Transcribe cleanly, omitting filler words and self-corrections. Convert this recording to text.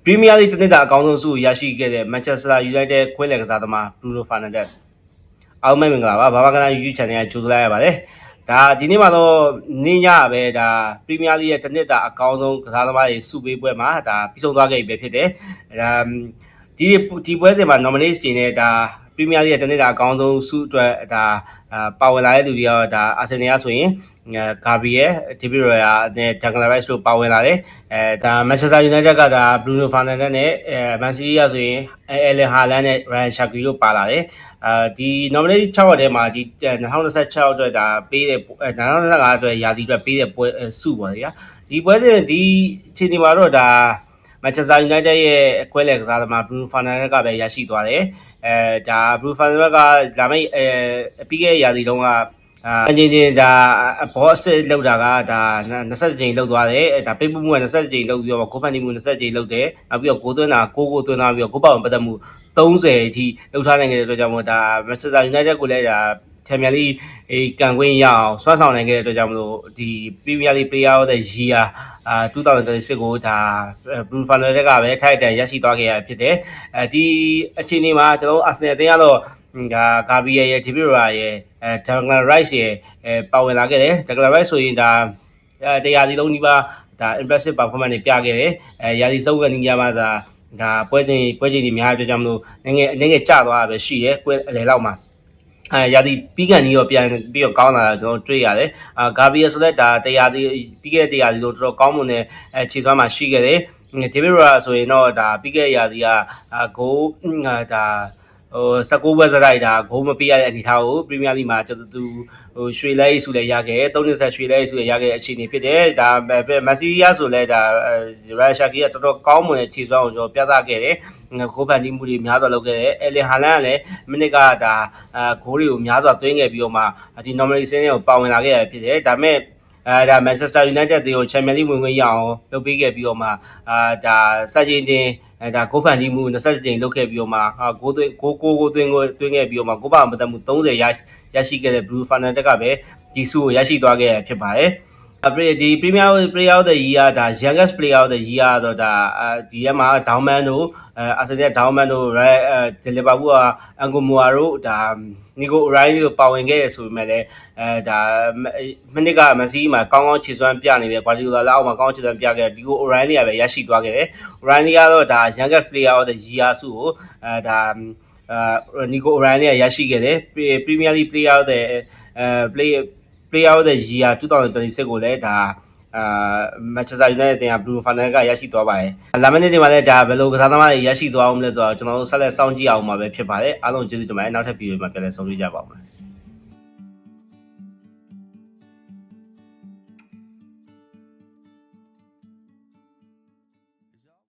Premier League တနစ်တာအကောင်းဆုံးဆုကိုရရှိခဲ့တဲ့ Manchester United ခွဲလယ်ကစားသမား Bruno Fernandes အားလုံးပဲမင်္ဂလာပါဘာဘာကနာ YouTube channel ကကြိုဆိုလိုက်ရပါတယ်ဒါဒီနေ့မှာတော့နေ့ညပဲဒါ Premier League ရဲ့တနစ်တာအကောင်းဆုံးကစားသမားတွေဆုပေးပွဲမှာဒါပြီးဆုံးသွားခဲ့ပြီပဲဖြစ်တယ်ဒါဒီပွဲစဉ်မှာ nominate တွေနဲ့ဒါ Premier League ရဲ့တနစ်တာအကောင်းဆုံးဆုအတွက်ဒါပါဝင်လာတဲ့လူတွေရောဒါ Arsenal ဆိုရင်Gabriel David Raya နဲ့ Declan Rice တို့ပါဝင်လာတယ်ဒါ Manchester United ကဒါ Bruno Fernandes နဲ့Man City ကဆိုရင် Erling Haaland နဲ့ Ryan Shaqiri တို့ပါလာတယ်ဒီ nominate 6ရက်ထဲမှာဒီ2026အတွက်ဒါပေးတဲ့2025အတွက်ရာသီအတွက်ပေးတဲ့ပွဲဆုပေါ့ဗျာဒီပွဲစဉ်ဒီအချိန်ဒီမှာတော့ဒါ Manchester United ရဲ့အခွဲလယ်ကစားသမား Bruno Fernandes ကပဲရရှိသွားတယ်ဒါ Bruno Fernandes ကဒါမဲ့ပြီးခဲ့တဲ့ရာသီတုန်းကအချင်းချင်းဒါဘောအစ်လောက်တာကဒါ20ကြိမ်လောက်သွားတယ်ဒါပိတ်မှုက20ကြိမ်လောက်ပြီးတော့ကိုဖန်တီမှု20ကြိမ်လောက်တယ်နောက်ပြီးတော့ကိုသွင်းတာ6ကိုသွင်းသွားပြီးတော့ကိုပေါင်ပတ်သက်မှု30အထိလောက်ထားနိုင်ခဲ့တဲ့အတွက်ကြောင့်မို့ဒါ Manchester United ကိုလည်းဒါPremier League ကန်ခွင့်ရအောင်ဆွမ်းဆောင်နိုင်ခဲ့တဲ့အတွက်ကြောင့်မလို့ဒီ Premier League Player of the Year 2026ကိုဒါ Bruno Fernandes ကပဲထိုက်တန်ရရှိသွားခဲ့ရဖြစ်တယ်ဒီအခြေအနေမှာကျွန်တော်တို့ Arsenal အသင်းကတော့ဒါ Gabriel ရဲ့ David Raya ရဲ့ Declan Rice ရဲ့ပါဝင်လာခဲ့တယ် Declan Rice ဆိုရင်ဒါတရားစီလုံးဒီပါဒါ impressive performance တွေပြခဲ့တယ်ရာသီဆုံးကနေညမှာဒါပွဲချိန်တွေများတဲ့အတွက်ကြောင့်မလို့ငယ်ကျသွားတာပဲရှိတယ်ကွဲအလယ်လောက်မှာရာသီပြီးကန်ကြီးတော့ပြန်ပြီးတော့ကောင်းလာတာကျွန်တော်တွေ့ရတယ်Gabriel ဆိုတဲ့ဒါတရားစီပြီးခဲ့တဲ့တရားစီလို့တော်တော်ကောင်းမွန်တဲ့ခြေစွမ်းမှာရှိခဲ့တယ်David Raya ဆိုရင်တော့ဒါပြီးခဲ့တဲ့ရာသီကဂိုးဒါ19ပွဲစတိုက်ဒါဂိုးမပေးရတဲ့အနေအထားကို Premier League မှာကျွန်တော်သူရွှေလဲဆုလည်းရခဲ့တယ်30ရွှေလဲဆုလည်းရခဲ့တဲ့အခြေအနေဖြစ်တယ်ဒါမက်ဆီယာဆိုလဲဒါ Ryan Shaqiri ကတော်တော်ကောင်းမွန်တဲ့ခြေစွမ်းကိုကျွန်တော်ပြသခဲ့တယ်ဂိုးဖန်တီးမှုတွေများစွာလုပ်ခဲ့တယ်Erling Haaland ကလည်းမိနစ်ကဒါဂိုးတွေကိုများစွာသွင်းခဲ့ပြီးတော့မှဒီ nomination ကိုပါဝင်လာခဲ့ရဖြစ်တယ်ဒါပေမဲ့ဒါ Manchester United တွေကို Champions League ဝင်ခွင့်ရအောင်လုပ်ပေးခဲ့ပြီးတော့မှဒါစတင်တင်ဒါဂိုးဖန်တီးမှု20ကြိမ်လုပ်ခဲ့ပြီးတော့မှဂိုးသွင်းခဲ့ပြီးတော့မှဂိုးပါမတက်မှု30ရရှိခဲ့တဲ့ Bruno Fernandes ကပဲဒီဆုကိုရရှိသွားခဲ့ဖြစ်ပါတယ်ဒီ Premier Player of the Year ဒါ Youngest Player of the Year တော့ဒါဒီရက်မှာ Downman တို့Arsenal Downman တို့Liverpool က Angomoa တို့ဒါ Nico O'Reilly တို့ပါဝင်ခဲ့ရဆိုပေမဲ့လည်းဒါမိနစ်ကမက်ဆီမှာကောင်းကောင်းခြေစွမ်းပြနေပြီ Guardiola လက်အောက်မှာကောင်းခြေစွမ်းပြခဲ့တယ် Nico O'Reilly ကပဲရရှိသွားခဲ့တယ် O'Reilly ကတော့ဒါ Youngest Player of the Year ဆုကိုဒါNico O'Reilly ကရရှိခဲ့တယ် Premier League Player of the Player of the Year 2026ကိုလည်းဒါManchester United အသင်းက Bruno Fernandes ကရရှိသွားပါတယ်။လာမယ့်နေ့တွေမှာလည်းဒါဘယ်လိုကစားသမားတွေရရှိသွားအောင်လဲဆိုတော့ကျွန်တော်တို့ဆက်လက်စောင့်ကြည့်အောင်မှာပဲဖြစ်ပါတယ်။အားလုံးကျေးဇူးတင်ပါတယ်။နောက်ထပ်ဗီဒီယိုမှာပြန်လည်ဆုံတွေ့ကြပါဦးမယ်။